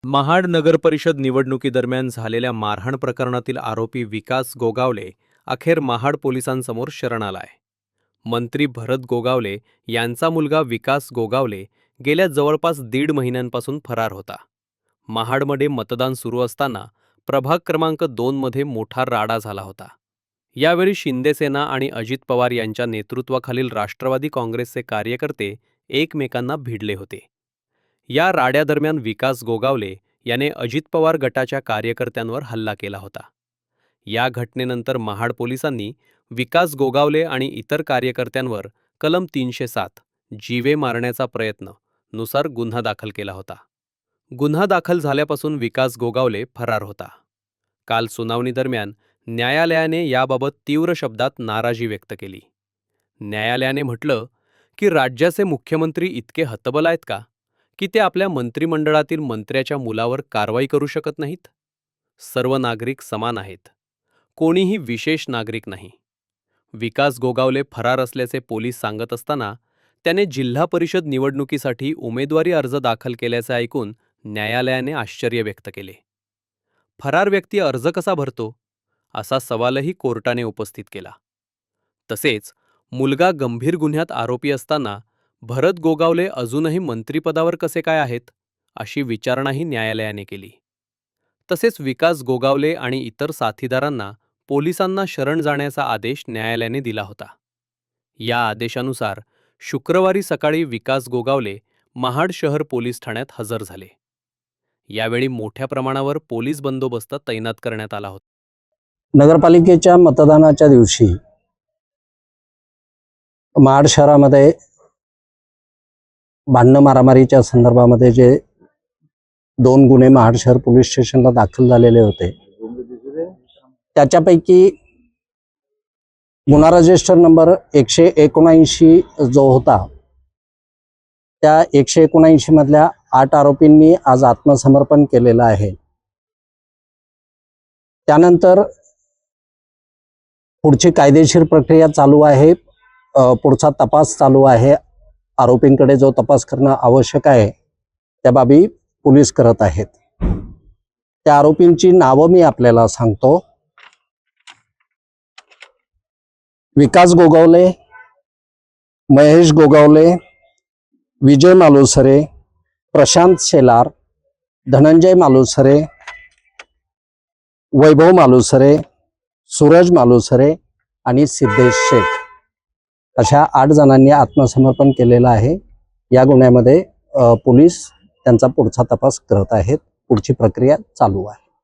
महाड नगरपरिषद निवडणुकीदरम्यान झालेल्या मारहाण प्रकरणातील आरोपी विकास गोगावले अखेर महाड पोलिसांसमोर शरण आलाय. मंत्री भरत गोगावले यांचा मुलगा विकास गोगावले गेल्या जवळपास 1.5 महिन्यांपासून फरार होता. महाडमध्ये मतदान सुरू असताना प्रभाग क्रमांक 2 मध्ये मोठा राडा झाला होता. यावेळी शिंदेसेना आणि अजित पवार यांच्या नेतृत्वाखालील राष्ट्रवादी काँग्रेसचे कार्यकर्ते एकमेकांना भिडले होते. या राड्यादरम्यान विकास गोगावले याने अजित पवार गटाच्या कार्यकर्त्यांवर हल्ला केला होता. या घटनेनंतर महाड पोलिसांनी विकास गोगावले आणि इतर कार्यकर्त्यांवर कलम 307 जीवे मारण्याचा प्रयत्न नुसार गुन्हा दाखल केला होता. गुन्हा दाखल झाल्यापासून विकास गोगावले फरार होता. काल सुनावणी दरम्यान न्यायालयाने याबाबत तीव्र शब्दात नाराजी व्यक्त केली. न्यायालयाने म्हटलं की राज्याचे मुख्यमंत्री इतके हतबल आहेत का की ते आपल्या मंत्रिमंडळातील मंत्र्याच्या मुलावर कारवाई करू शकत नाहीत? सर्व नागरिक समान आहेत. कोणीही विशेष नागरिक नाही. विकास गोगावले फरार असल्याचे पोलीस सांगत असताना त्याने जिल्हा परिषद निवडणुकीसाठी उमेदवारी अर्ज दाखल केल्याचे ऐकून न्यायालयाने आश्चर्य व्यक्त केले. फरार व्यक्ती अर्ज कसा भरतो असा सवालही कोर्टाने उपस्थित केला. तसेच मुलगा गंभीर गुन्ह्यात आरोपी असताना भरत गोगावले अजूनही मंत्रिपदावर कसे काय आहेत अशी विचारणाही न्यायालयाने केली. तसेच विकास गोगावले आणि इतर साथीदारांना पोलिसांना शरण जाण्याचा आदेश न्यायालयाने दिला होता. या आदेशानुसार शुक्रवारी सकाळी विकास गोगावले महाड शहर पोलीस ठाण्यात हजर झाले. यावेळी मोठ्या प्रमाणावर पोलीस बंदोबस्त तैनात करण्यात आला होता. नगरपालिकेच्या मतदानाच्या दिवशी महाड शहरामध्ये भांडण मारामारीच्या संदर्भामध्ये जे 2 गुन्हे महाड शहर पोलीस स्टेशनला दाखल झालेले होते, त्याच्यापैकी गुन्हा रजिस्टर नंबर 179 जो होता, त्या 179 मधल्या 8 आरोपींनी आज आत्मसमर्पण केलेलं आहे. त्यानंतर पुढची कायदेशीर प्रक्रिया चालू आहे. पुढचा तपास चालू आहे. आरोपींकडे जो तपास करणं आवश्यक आहे त्या बाबी पोलीस करत आहेत. त्या आरोपींची नावं मी आपल्याला सांगतो. विकास गोगावले, महेश गोगावले, विजय मालुसरे, प्रशांत शेलार, धनंजय मालुसरे, वैभव मालुसरे, सूरज मालुसरे आणि सिद्धेश शेख अशा 8 जणांनी आत्मसमर्पण केलेलं आहे. या गुन्ह्यामध्ये पोलीस त्यांचा पुढचा तपास करत आहेत. पुढची प्रक्रिया चालू आहे.